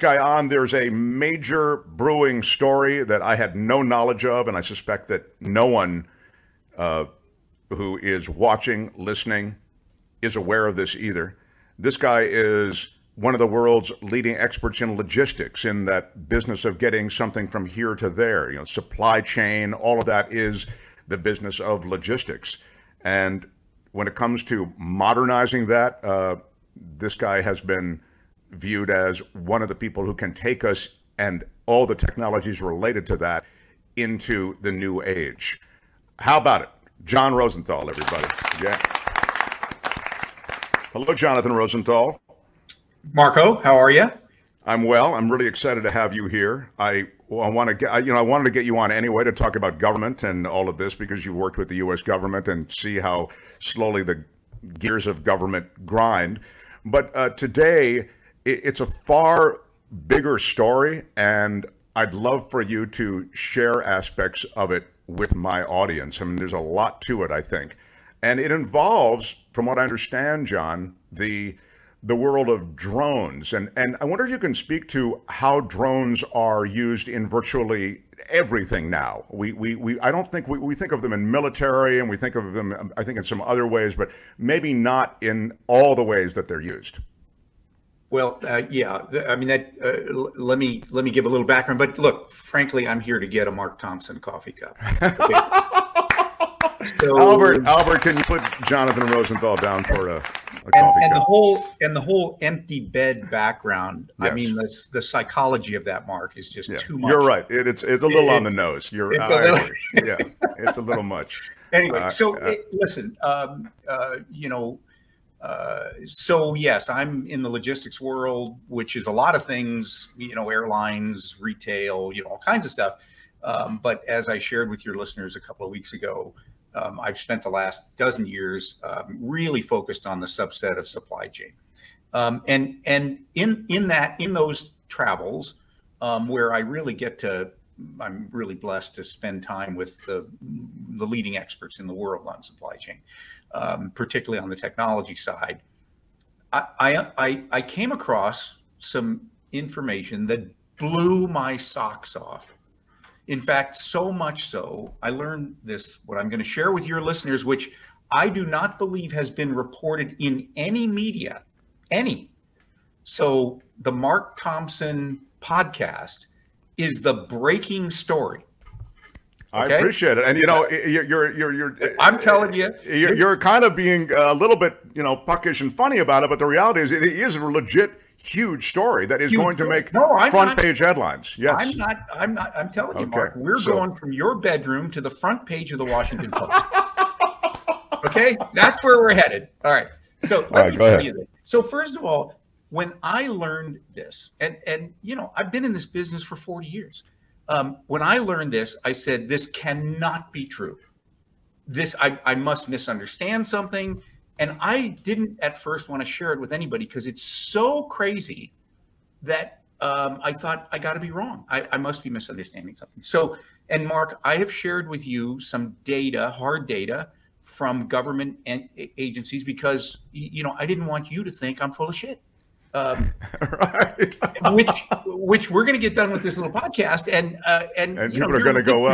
guy on, there's a major brewing story that I had no knowledge of, and I suspect that no one who is watching, listening, is aware of this either. This guy is one of the world's leading experts in logistics, in that business of getting something from here to there. You know, supply chain, all of that is the business of logistics. And when it comes to modernizing that, this guy has been viewed as one of the people who can take us and all the technologies related to that into the new age. How about it? John Rosenthal, everybody. Yeah. Hello, Jonathan Rosenthal. Marco, how are you? I'm well. I'm really excited to have you here. I wanted to get you on anyway to talk about government and all of this, because you worked with the U.S. government and see how slowly the gears of government grind. But today, it's a far bigger story, and I'd love for you to share aspects of it with my audience. I mean, there's a lot to it, I think. And it involves, from what I understand, John, the world of drones. And I wonder if you can speak to how drones are used in virtually everything now. I don't think we think of them in military, and we think of them, I think, in some other ways, but maybe not in all the ways that they're used. Well, yeah, I mean, let me give a little background, but look, frankly, I'm here to get a Mark Thompson coffee cup. Okay. So, Albert, can you put Jonathan Rosenthal down for a coffee cup? The whole empty bed background. Yes. I mean, the psychology of that, Mark, is just too much. You're right. It's a little on the nose. Yeah, it's a little much. Anyway, listen, so yes, I'm in the logistics world, which is a lot of things, airlines, retail, all kinds of stuff. But as I shared with your listeners a couple of weeks ago, I've spent the last dozen years really focused on the subset of supply chain. And in those travels, where I really I'm really blessed to spend time with the leading experts in the world on supply chain, particularly on the technology side. I came across some information that blew my socks off. In fact, so much so, I learned what I'm going to share with your listeners, which I do not believe has been reported in any media, So the Mark Thompson podcast is the breaking story. Okay? I appreciate it, and you're. I'm telling you, you're kind of being a little bit, puckish and funny about it, but the reality is, it is a legit huge story that is going to make front page headlines. Yes, I'm not. I'm telling you, Mark, we're going from your bedroom to the front page of the Washington Post. Okay, that's where we're headed. All right. So let me tell you this. So first of all, when I learned this, and I've been in this business for 40 years. When I learned this, I said, this cannot be true. I must misunderstand something. And I didn't at first want to share it with anybody because it's so crazy that I thought, I got to be wrong. I must be misunderstanding something. So, and Mark, I have shared with you some data, hard data from government agencies, because, I didn't want you to think I'm full of shit. Right. which we're going to get done with this little podcast, and people are going to go,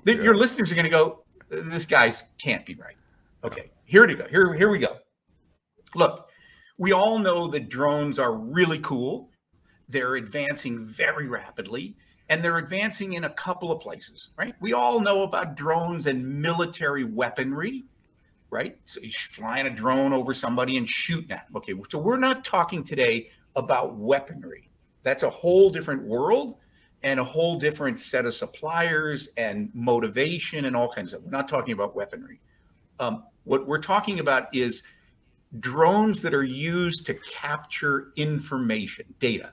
your listeners are going to go, this guy's can't be right. Okay, here we go. Look, we all know that drones are really cool. They're advancing very rapidly, and they're advancing in a couple of places, right? We all know about drones and military weaponry, right? So you're flying a drone over somebody and shooting at them. Okay, so we're not talking today about weaponry. That's a whole different world and a whole different set of suppliers and motivation and all kinds of stuff. We're not talking about weaponry. What we're talking about is drones that are used to capture information, data.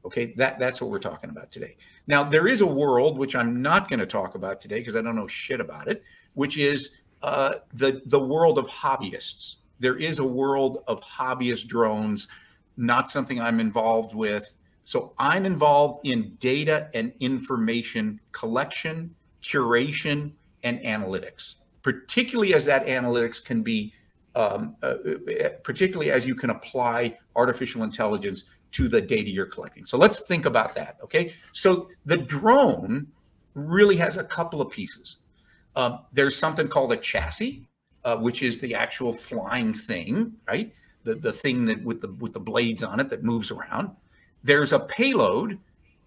Okay, that's what we're talking about today. Now, there is a world, which I'm not going to talk about today because I don't know shit about it, which is the world of hobbyists. There is a world of hobbyist drones, not something I'm involved with. So I'm involved in data and information collection, curation, and analytics, particularly as that analytics can be, particularly as you can apply artificial intelligence to the data you're collecting. So let's think about that, okay? So the drone really has a couple of pieces. There's something called a chassis, which is the actual flying thing, right? The thing that with the blades on it that moves around. There's a payload,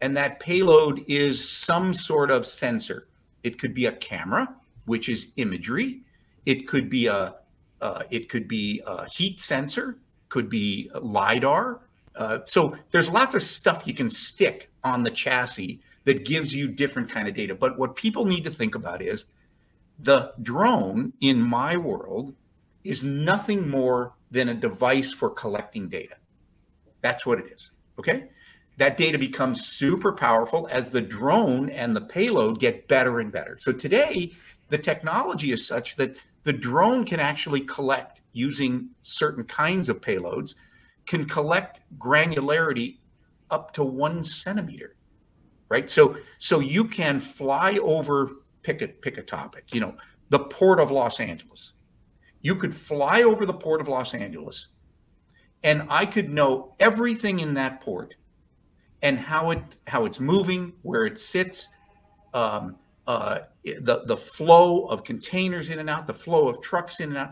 and that payload is some sort of sensor. It could be a camera, which is imagery. It could be a heat sensor, could be a LiDAR. So there's lots of stuff you can stick on the chassis that gives you different kind of data. But what people need to think about is the drone in my world is nothing more than a device for collecting data. That's what it is, okay? That data becomes super powerful as the drone and the payload get better and better. So today, the technology is such that the drone can actually collect, using certain kinds of payloads, can collect granularity up to 1 centimeter, right? So you can fly over, pick a topic, you know, the Port of Los Angeles. You could fly over the Port of Los Angeles, and I could know everything in that port and how it's moving, where it sits, the flow of containers in and out, the flow of trucks in and out,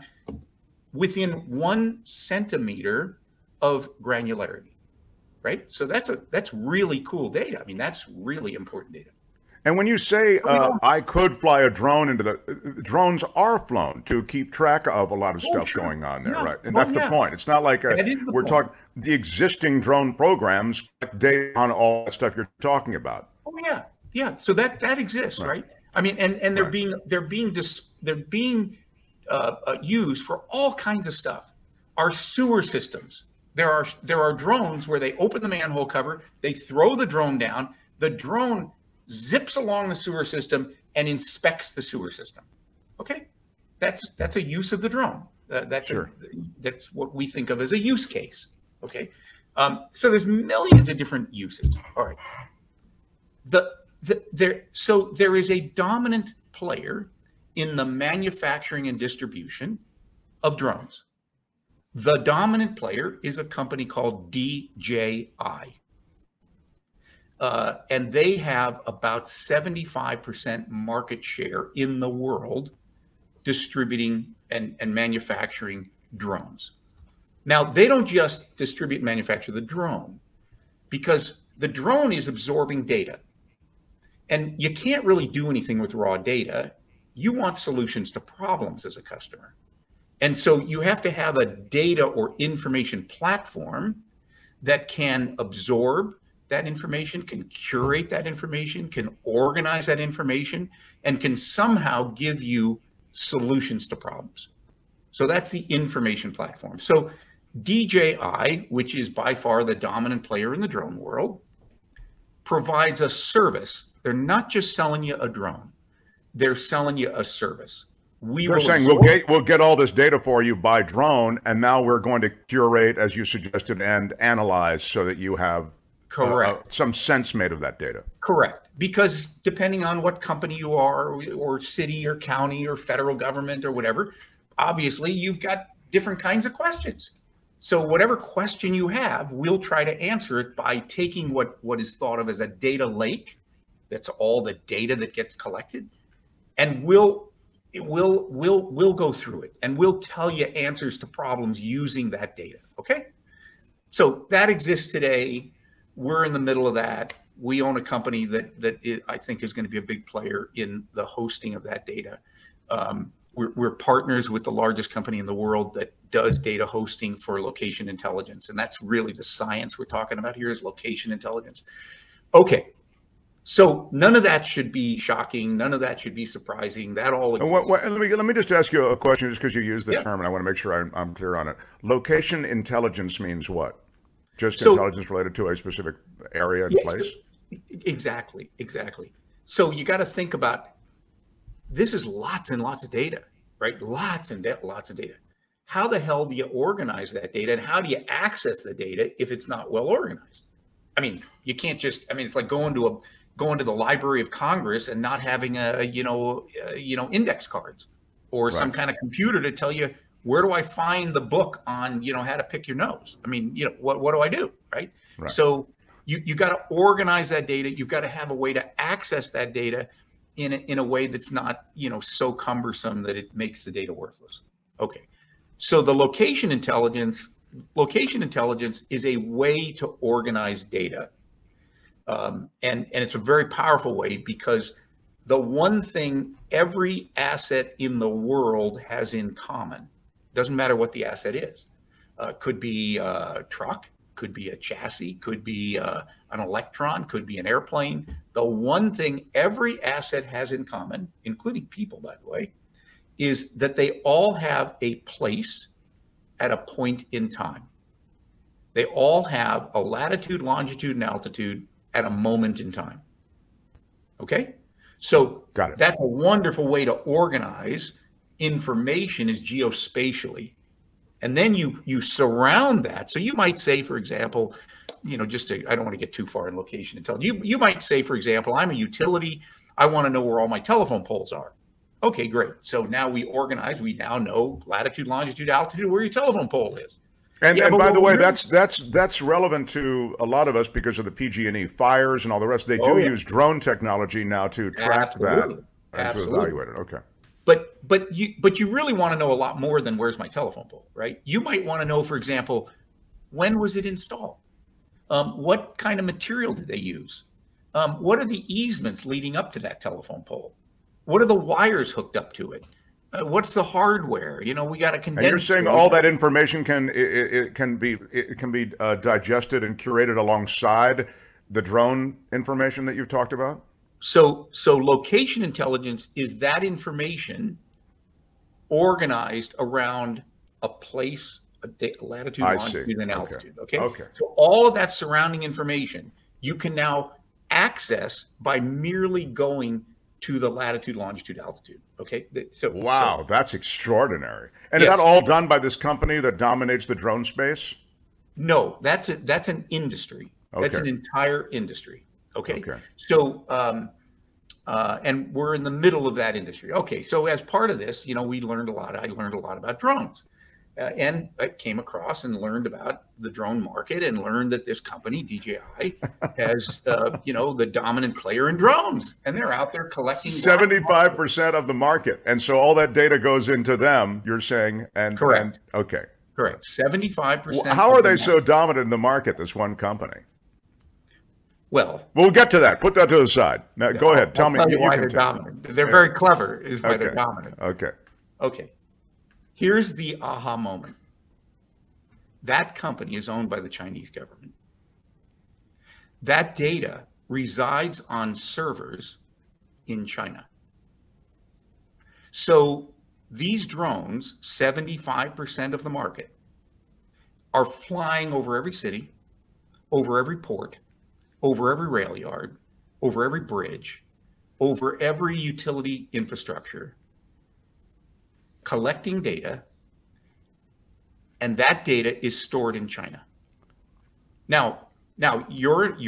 within 1 centimeter of granularity, right? So that's really cool data. I mean, that's really important data. And when you say I could fly a drone into the drones are flown to keep track of a lot of stuff going on there, right? And that's the point. It's not like we're talking the existing drone programs collect data on all that stuff you're talking about. Oh yeah. So that exists, right? I mean, and they're being used for all kinds of stuff. Our sewer systems. There are drones where they open the manhole cover, they throw the drone down, the drone zips along the sewer system and inspects the sewer system. Okay, that's a use of the drone. That's what we think of as a use case. Okay, so there's millions of different uses. All right, so there is a dominant player in the manufacturing and distribution of drones. The dominant player is a company called DJI. And they have about 75% market share in the world distributing and manufacturing drones. Now, they don't just distribute and manufacture the drone, because the drone is absorbing data. And you can't really do anything with raw data. You want solutions to problems as a customer. And so you have to have a data or information platform that can absorb that information, can curate that information, can organize that information, and can somehow give you solutions to problems. So that's the information platform. So DJI, which is by far the dominant player in the drone world, provides a service. They're not just selling you a drone. They're selling you a service. They're saying we'll get all this data for you by drone, and now we're going to curate, as you suggested, and analyze so that you have some sense made of that data. Correct. Because depending on what company you are, or city or county or federal government or whatever, obviously you've got different kinds of questions. So whatever question you have, we'll try to answer it by taking what is thought of as a data lake. That's all the data that gets collected. And we'll go through it, and we'll tell you answers to problems using that data. Okay. So that exists today. We're in the middle of that. We own a company that I think is going to be a big player in the hosting of that data. We're partners with the largest company in the world that does data hosting for location intelligence. And that's really the science we're talking about here, is location intelligence. Okay. So none of that should be shocking. None of that should be surprising. That all exists. Let me just ask you a question, just because you used the term, and I want to make sure I'm clear on it. Location intelligence means what? Just intelligence related to a specific area and place? Exactly. So you got to think about, this is lots and lots of data, right? Lots and lots of data. How the hell do you organize that data, and how do you access the data if it's not well organized? I mean, you can't just, it's like going to the Library of Congress and not having index cards or some kind of computer to tell you, where do I find the book on, how to pick your nose? What do I do, right? Right. So you got to organize that data. You've got to have a way to access that data in a way that's not, so cumbersome that it makes the data worthless. Okay. So the location intelligence is a way to organize data. And it's a very powerful way, because the one thing every asset in the world has in common, doesn't matter what the asset is, could be a truck, could be a chassis, could be an electron, could be an airplane. The one thing every asset has in common, including people, by the way, is that they all have a place at a point in time. They all have a latitude, longitude, and altitude at a moment in time. Okay? So that's a wonderful way to organize information, is geospatially. And then you surround that. So you might say, for example, I don't want to get too far in location intelligence. You might say, for example, I'm a utility. I want to know where all my telephone poles are. Okay, great. So now we now know latitude, longitude, altitude, where your telephone pole is. And by the way, that's relevant to a lot of us because of the PG&E fires and all the rest. They do use drone technology now to track that and to evaluate it. Okay. But you really want to know a lot more than where's my telephone pole, right? You might want to know, for example, when was it installed? What kind of material did they use? What are the easements leading up to that telephone pole? What are the wires hooked up to it? What's the hardware? We got to condense. And you're saying all that information can be digested and curated alongside the drone information that you've talked about? So location intelligence is that information organized around a place, a latitude, longitude, and altitude. Okay. So all of that surrounding information you can now access by merely going to the latitude, longitude, altitude. Okay. Wow, that's extraordinary. And is that all done by this company that dominates the drone space? No, that's an industry. Okay. That's an entire industry. Okay. So, and we're in the middle of that industry. Okay. So as part of this, I learned a lot about drones. And I came across and learned about the drone market and learned that this company, DJI, has, the dominant player in drones. And they're out there collecting 75% of the market. And so all that data goes into them, you're saying. Correct. Okay. Correct. 75%. How are they so dominant in the market, this one company? Well, we'll get to that. Put that to the side. Now, go ahead. Tell me why they're dominant. They're very clever, is why they're dominant. Okay. Here's the aha moment. That company is owned by the Chinese government. That data resides on servers in China. So these drones, 75% of the market, are flying over every city, over every port, over every rail yard, over every bridge, over every utility infrastructure, collecting data, and that data is stored in China. Now your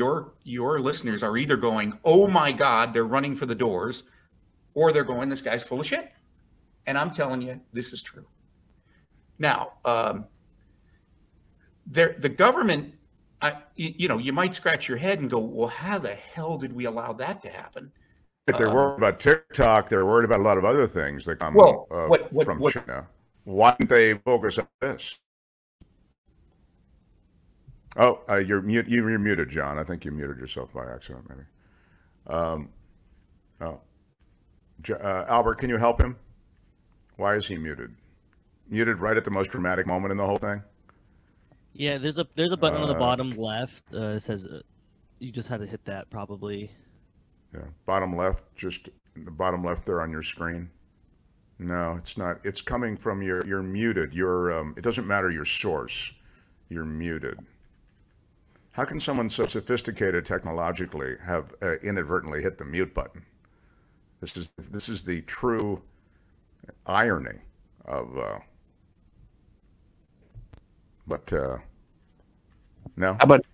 listeners are either going, "Oh my God, they're running for the doors," or they're going, "This guy's full of shit." And I'm telling you, this is true. Now, the government, you might scratch your head and go, "Well, how the hell did we allow that to happen?" But they're worried about TikTok. They're worried about a lot of other things that come from China. Why didn't they focus on this? Oh, you're muted, John. I think you muted yourself by accident, maybe. Albert, can you help him? Why is he muted? Muted right at the most dramatic moment in the whole thing? Yeah, there's a button on the bottom left. It says you just had to hit that probably. Yeah, bottom left, just the bottom left there on your screen. No, it's not. It's coming from you're muted. It doesn't matter your source. You're muted. How can someone so sophisticated technologically have inadvertently hit the mute button? This is the true irony of. No. How about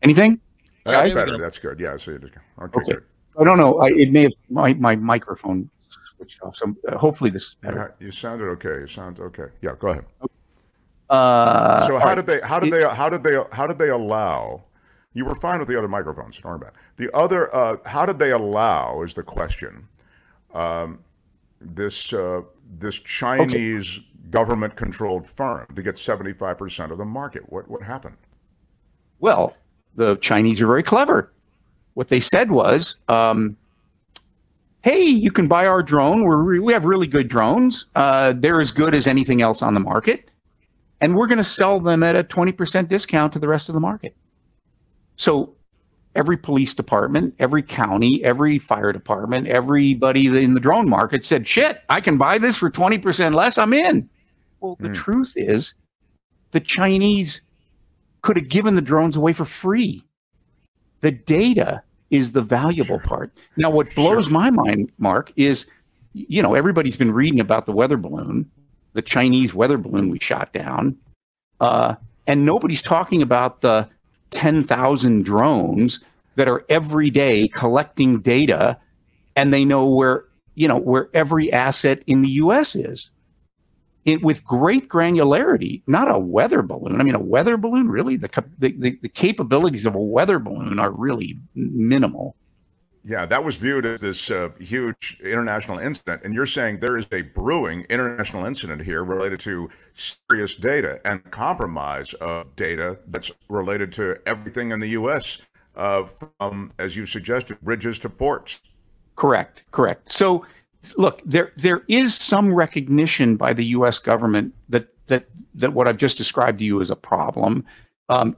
anything? That's better. That's good. Yeah. So you just okay. Good. I don't know. It may have my microphone switched off. So hopefully this is better. You sounded okay. You sound okay. Yeah. Go ahead. Okay. So how did they allow You were fine with the other microphones. Don't worry about it. The other, how did they allow, is the question, this Chinese government-controlled firm to get 75% of the market? What happened? Well, the Chinese are very clever. What they said was, hey, you can buy our drone. We have really good drones. They're as good as anything else on the market. And we're going to sell them at a 20% discount to the rest of the market. So every police department, every county, every fire department, everybody in the drone market said, shit, I can buy this for 20% less. I'm in. Well, the truth is the Chinese could have given the drones away for free. The data is the valuable part. Now, what blows my mind, Mark, is, you know, everybody's been reading about the weather balloon, the Chinese weather balloon we shot down, and nobody's talking about the 10,000 drones that are every day collecting data, and they know where every asset in the U.S. is. With great granularity, not a weather balloon. I mean, a weather balloon, really? The capabilities of a weather balloon are really minimal. Yeah, that was viewed as this huge international incident. And you're saying there is a brewing international incident here related to serious data and compromise of data that's related to everything in the U.S., from, as you suggested, bridges to ports. Correct. So, look, there is some recognition by the U.S. government that what I've just described to you is a problem.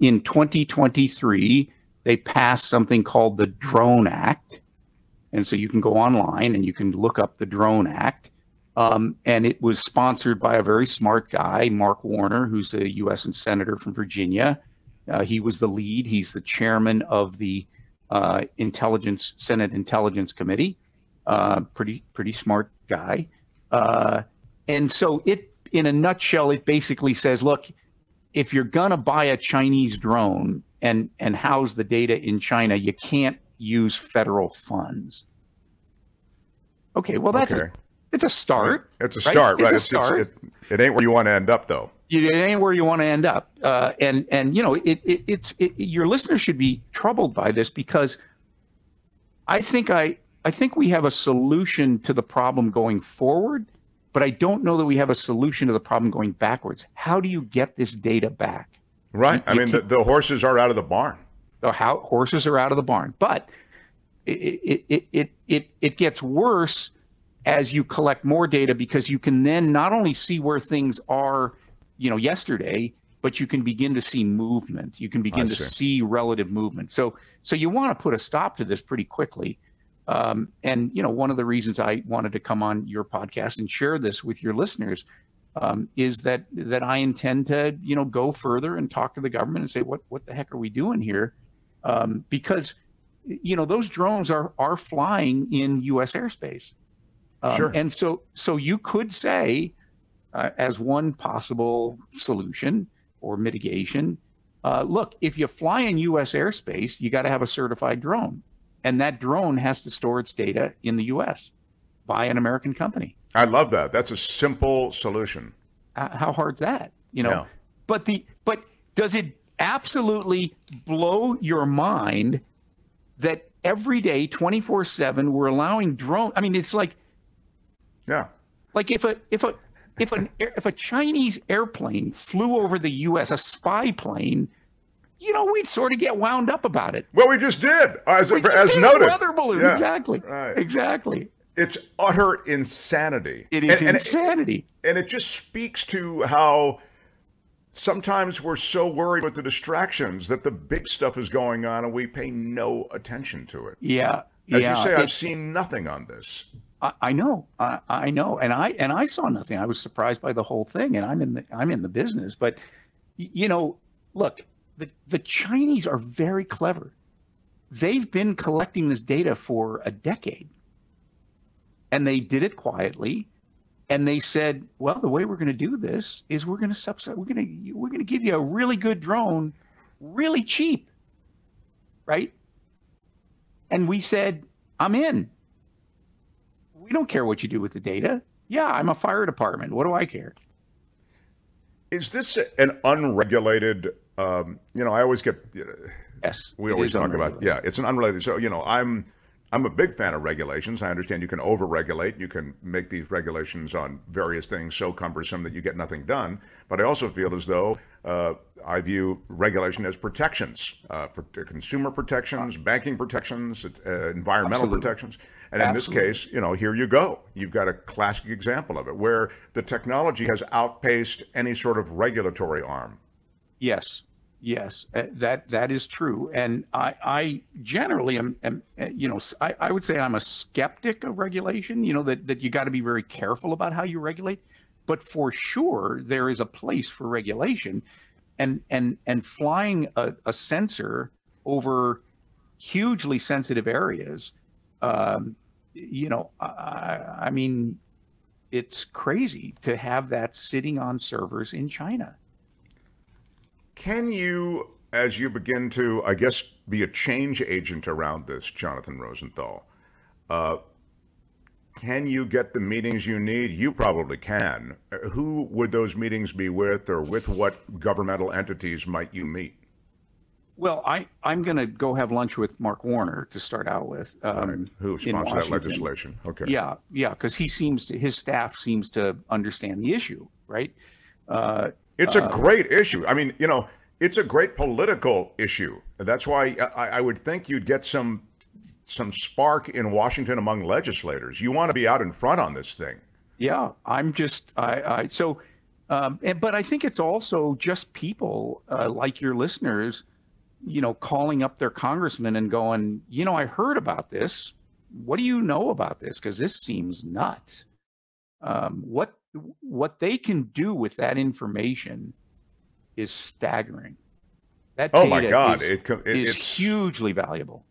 In 2023, they passed something called the Drone Act, and so you can go online and you can look up the Drone Act. And it was sponsored by a very smart guy, Mark Warner, who's a U.S. senator from Virginia. He was the lead. He's the chairman of the Senate Intelligence Committee. Pretty smart guy. And so in a nutshell, it basically says, look, if you're going to buy a Chinese drone and house the data in China, you can't use federal funds. Okay, well, it's a start. It's a start, right? It's a start. It ain't where you want to end up, though. It ain't where you want to end up. And you know, your listeners should be troubled by this, because I think we have a solution to the problem going forward, but I don't know that we have a solution to the problem going backwards. How do you get this data back? Right. I mean, the horses are out of the barn. Horses are out of the barn. But it gets worse as you collect more data, because you can then not only see where things are, you know, yesterday, but you can begin to see movement. You can begin to see relative movement. So you want to put a stop to this pretty quickly. And, you know, one of the reasons I wanted to come on your podcast and share this with your listeners is that I intend to, you know, go further and talk to the government and say, what the heck are we doing here? Because, you know, those drones are flying in U.S. airspace. And so you could say, as one possible solution or mitigation, look, if you fly in U.S. airspace, you got to have a certified drone. And that drone has to store its data in the U.S. by an American company. I love that. That's a simple solution. How hard's that? You know, but does it absolutely blow your mind that every day, 24/7, we're allowing drone? I mean, it's like, like if a Chinese airplane flew over the U.S., a spy plane, you know, we'd sort of get wound up about it. Well, we just did, as noted. Weather balloon, exactly. Right. Exactly. It's utter insanity. It is insanity. And it just speaks to how sometimes we're so worried with the distractions that the big stuff is going on and we pay no attention to it. Yeah. As you say, I've seen nothing on this. I know. I know. And I saw nothing. I was surprised by the whole thing. And I'm in the business. But, you know, look, the Chinese are very clever. They've been collecting this data for a decade. And they did it quietly. And they said, well, the way we're going to do this is we're going to subsidize. We're going to give you a really good drone, really cheap, right? And we said, I'm in. We don't care what you do with the data. Yeah, I'm a fire department. What do I care? Is this an unregulated I always get. Yes, we always talk about. Yeah, it's an unrelated. So I'm a big fan of regulations. I understand you can over-regulate. You can make these regulations on various things so cumbersome that you get nothing done. But I also feel as though I view regulation as protections for consumer protections, banking protections, environmental protections. And in this case, here you go. You've got a classic example of it where the technology has outpaced any sort of regulatory arm. Yes. Yes, that is true. And I generally am I would say I'm a skeptic of regulation, that you got to be very careful about how you regulate. But for sure, there is a place for regulation. And flying a sensor over hugely sensitive areas, I mean, it's crazy to have that sitting on servers in China. Can you, as you begin to, I guess, be a change agent around this, Jonathan Rosenthal, can you get the meetings you need? You probably can. Who would those meetings be with, or with what governmental entities might you meet? Well, I'm going to go have lunch with Mark Warner to start out with. Right. Who sponsored that legislation? Okay. Yeah, because his staff seems to understand the issue, right? It's a great issue. I mean, it's a great political issue. That's why I would think you'd get some spark in Washington among legislators. You want to be out in front on this thing. Yeah, but I think it's also just people like your listeners, calling up their congressman and going, I heard about this. What do you know about this? Because this seems nuts. What they can do with that information is staggering. That data my God, it's hugely valuable.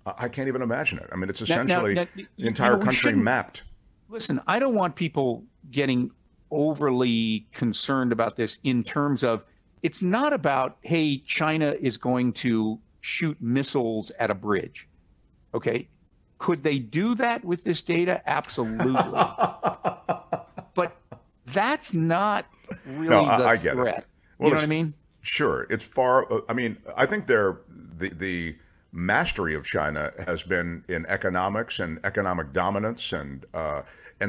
I can't even imagine it. I mean, it's essentially the entire country mapped. Listen, I don't want people getting overly concerned about this in terms of, it's not about, hey, China is going to shoot missiles at a bridge. Okay. Could they do that with this data? Absolutely. But that's not really the threat. Well, you know what I mean? Sure. It's far. I mean, I think the mastery of China has been in economics and economic dominance and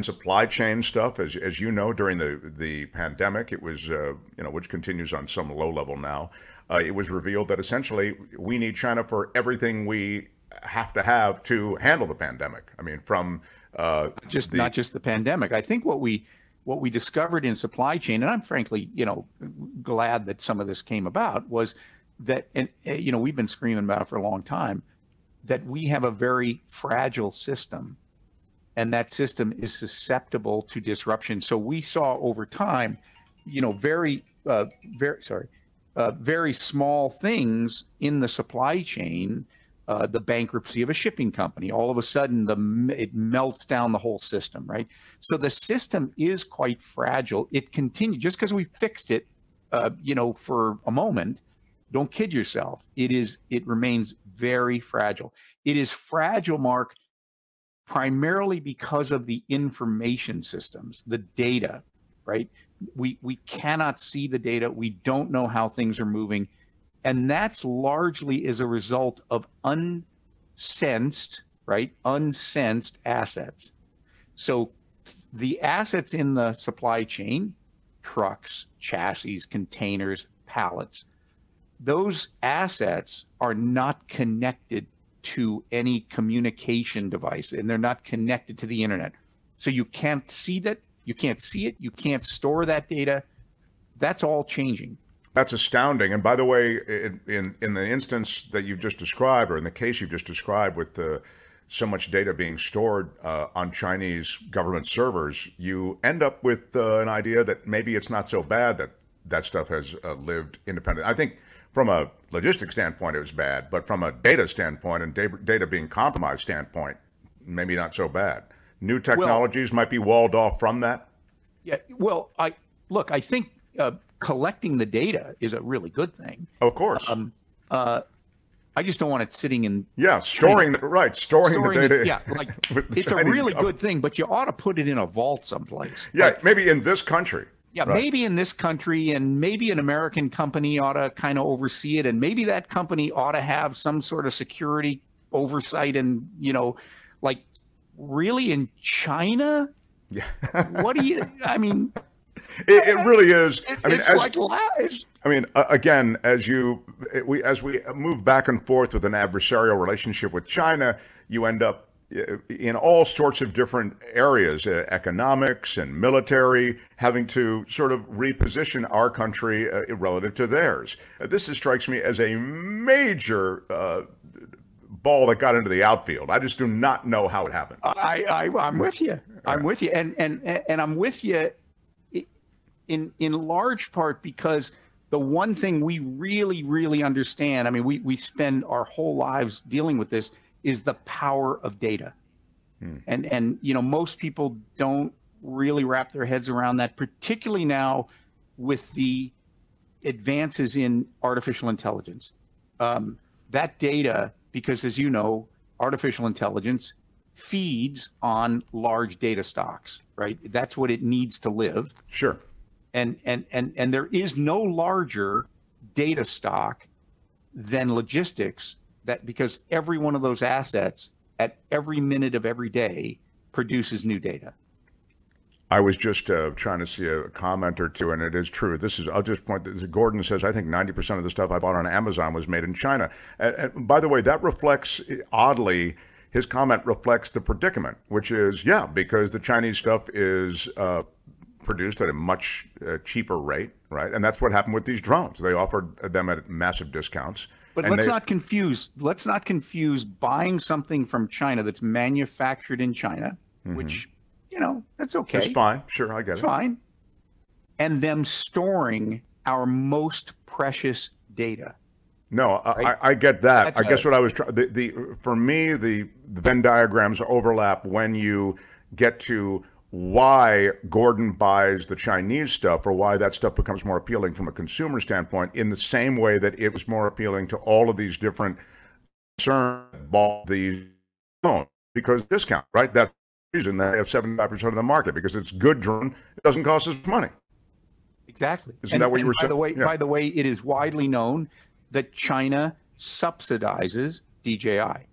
supply chain stuff. As you know, during the pandemic, it was which continues on some low level now. It was revealed that essentially we need China for everything we have to handle the pandemic. I mean, from not just the pandemic. I think what we discovered in supply chain, and I'm frankly, glad that some of this came about, was that, and we've been screaming about it for a long time, that we have a very fragile system, and that system is susceptible to disruption. So we saw over time, very small things in the supply chain. The bankruptcy of a shipping company, all of a sudden it melts down the whole system, right? So the system is quite fragile. It continues, just because we fixed it, for a moment, don't kid yourself. It remains very fragile. It is fragile, Mark, primarily because of the information systems, the data, right? We cannot see the data. We don't know how things are moving. And that's largely as a result of unsensed assets. So the assets in the supply chain, trucks, chassis, containers, pallets, those assets are not connected to any communication device, and they're not connected to the internet. So you can't see that, you can't see it, you can't store that data. That's all changing. That's astounding. And by the way, in the instance that you've just described, or in the case you've just described with so much data being stored on Chinese government servers, you end up with an idea that maybe it's not so bad that stuff has lived independent. I think from a logistics standpoint, it was bad, but from a data standpoint and data being compromised standpoint, maybe not so bad. New technologies might be walled off from that. Yeah. Well, I think collecting the data is a really good thing. Of course. I just don't want it sitting in. Yeah, storing the data. Yeah, it's a really good thing, but you ought to put it in a vault someplace. Yeah, maybe in this country. Yeah, right. Maybe in this country, and maybe an American company ought to kind of oversee it, and maybe that company ought to have some sort of security oversight. And like, really, in China? Yeah. What do you? I mean, it really is. Again, as we move back and forth with an adversarial relationship with China, you end up in all sorts of different areas, economics and military, having to sort of reposition our country relative to theirs. This strikes me as a major ball that got into the outfield. I just do not know how it happened. I'm with you. I'm with you, and I'm with you in large part because the one thing we really understand, I mean, we spend our whole lives dealing with this, is the power of data. And most people don't really wrap their heads around that, particularly now with the advances in artificial intelligence. That data, because as you know, artificial intelligence feeds on large data stocks, right? That's what it needs to live. Sure. And there is no larger data stock than logistics, that because every one of those assets at every minute of every day produces new data. I was just trying to see a comment or two, and it is true. I'll just point this. Gordon says, I think 90% of the stuff I bought on Amazon was made in China. And by the way, that reflects, oddly, his comment reflects the predicament, which is, because the Chinese stuff is produced at a much cheaper rate, right? And that's what happened with these drones. They offered them at massive discounts. But let's not confuse buying something from China that's manufactured in China, which, that's okay. It's fine. Sure, I get it. It's fine. And them storing our most precious data. No, right? I get that. I guess what I was trying, for me, the Venn diagrams overlap when you get to why Gordon buys the Chinese stuff, or why that stuff becomes more appealing from a consumer standpoint, in the same way that it was more appealing to all of these different concerns that bought these drones, because discount, right? That's the reason they have 75% of the market, because it's good drone. It doesn't cost us money. Exactly. Isn't that what you were saying? By the way, it is widely known that China subsidizes DJI.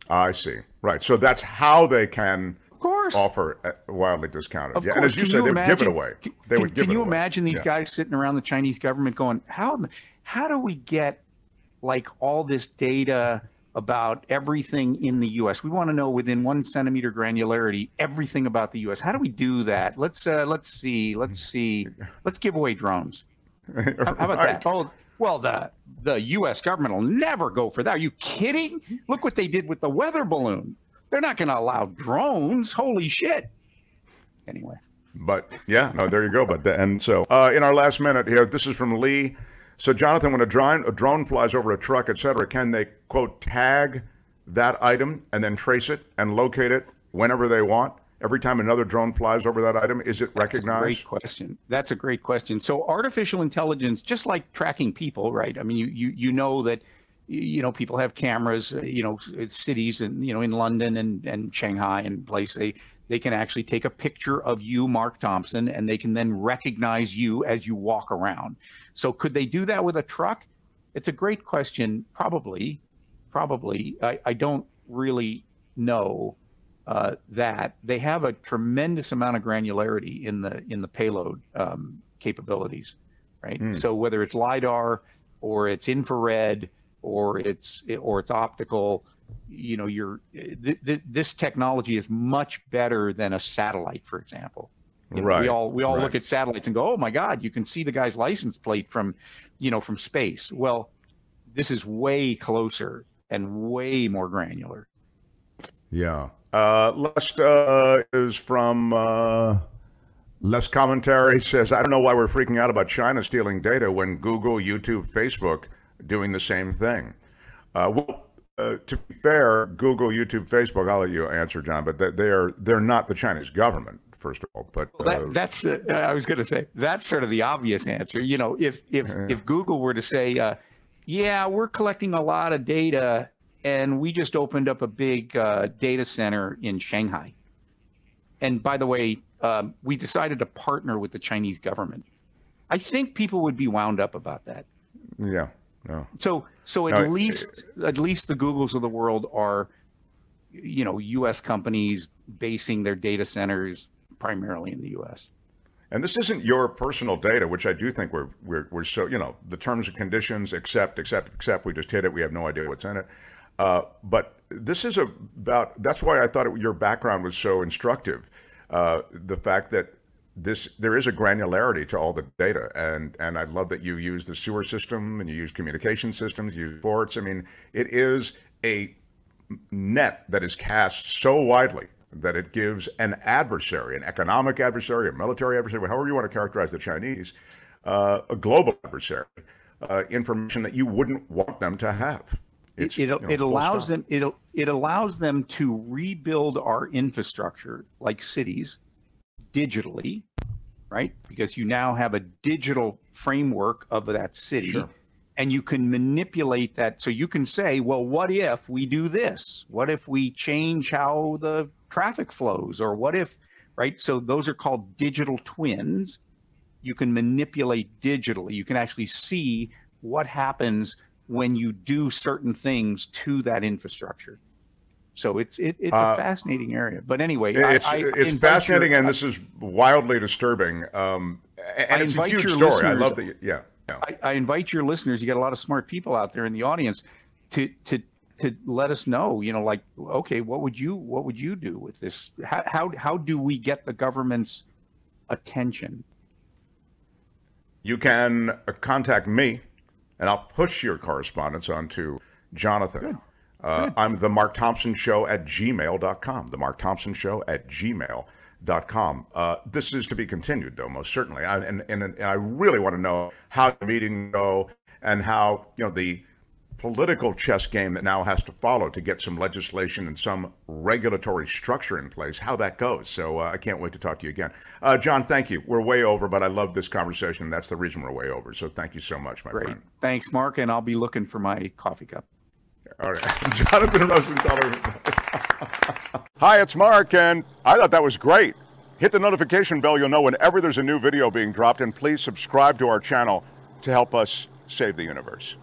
I see. Right. So that's how they can course offer wildly discounted. Of yeah. course. And as you said, they would give it away. They would give it away. Can you imagine these guys sitting around the Chinese government going, how do we get like all this data about everything in the U.S.? We want to know within 1 centimeter granularity everything about the U.S. How do we do that? Let's see. Let's give away drones. How about that? Oh, well, the U.S. government will never go for that. Are you kidding? Look what they did with the weather balloon. They're not going to allow drones. Holy shit. Anyway. But there you go. And so in our last minute here, this is from Lee. So Jonathan, when a drone flies over a truck, et cetera, can they, quote, tag that item and then trace it and locate it whenever they want? Every time another drone flies over that item, is it recognized? That's a great question. So artificial intelligence, just like tracking people, right? I mean, you know that people have cameras, cities and, in London and Shanghai and place, they can actually take a picture of you, Mark Thompson, and they can then recognize you as you walk around. So could they do that with a truck? It's a great question. Probably. I don't really know that. They have a tremendous amount of granularity in the payload capabilities, right? So whether it's LiDAR or it's infrared, or it's optical, this technology is much better than a satellite, for example. Right. We all look at satellites and go, oh my God, you can see the guy's license plate from space. Well, this is way closer and way more granular. Yeah. Last is from Less Commentary, says, I don't know why we're freaking out about China stealing data when Google, YouTube, Facebook doing the same thing. To be fair, Google, YouTube, Facebook, I'll let you answer, John, but they're not the Chinese government, first of all. But that's I was going to say, that's sort of the obvious answer. If Google were to say, we're collecting a lot of data and we just opened up a big data center in Shanghai, and by the way, we decided to partner with the Chinese government. I think people would be wound up about that. Yeah. No. So at least the Googles of the world are, you know, U.S. companies basing their data centers primarily in the U.S. And this isn't your personal data, which I do think we're so, you know, the terms and conditions, accept, we just hit it. We have no idea what's in it. But this is about, that's why I thought your background was so instructive. The fact that there is a granularity to all the data, and I love that you use the sewer system and you use communication systems, you use ports. I mean, it is a net that is cast so widely that it gives an adversary, an economic adversary, a military adversary, however you want to characterize the Chinese, a global adversary, information that you wouldn't want them to have. It allows them to rebuild our infrastructure like cities digitally, right? Because you now have a digital framework of that city. Sure. And you can manipulate that. So you can say, well, what if we do this? What if we change how the traffic flows? Or what if, right? So those are called digital twins. You can manipulate digitally. You can actually see what happens when you do certain things to that infrastructure. So it's a fascinating area. But anyway, it's fascinating, and this is wildly disturbing. And it's a huge story. I love that. Yeah. I invite your listeners. You got a lot of smart people out there in the audience to let us know. You know, like, okay, what would you do with this? How do we get the government's attention? You can contact me, and I'll push your correspondence on to Jonathan. Good. I'm the Mark Thompson Show at gmail.com. The Mark Thompson Show at gmail.com. This is to be continued, though, most certainly. And I really want to know how the meeting go and how, you know, the political chess game that now has to follow to get some legislation and some regulatory structure in place, how that goes. So I can't wait to talk to you again. John, thank you. We're way over, but I love this conversation. That's the reason we're way over. So thank you so much, my friend. Thanks, Mark. And I'll be looking for my coffee cup. All right. Jonathan Rosenthal. Hi, it's Mark, and I thought that was great. Hit the notification bell. You'll know whenever there's a new video being dropped, and please subscribe to our channel to help us save the universe.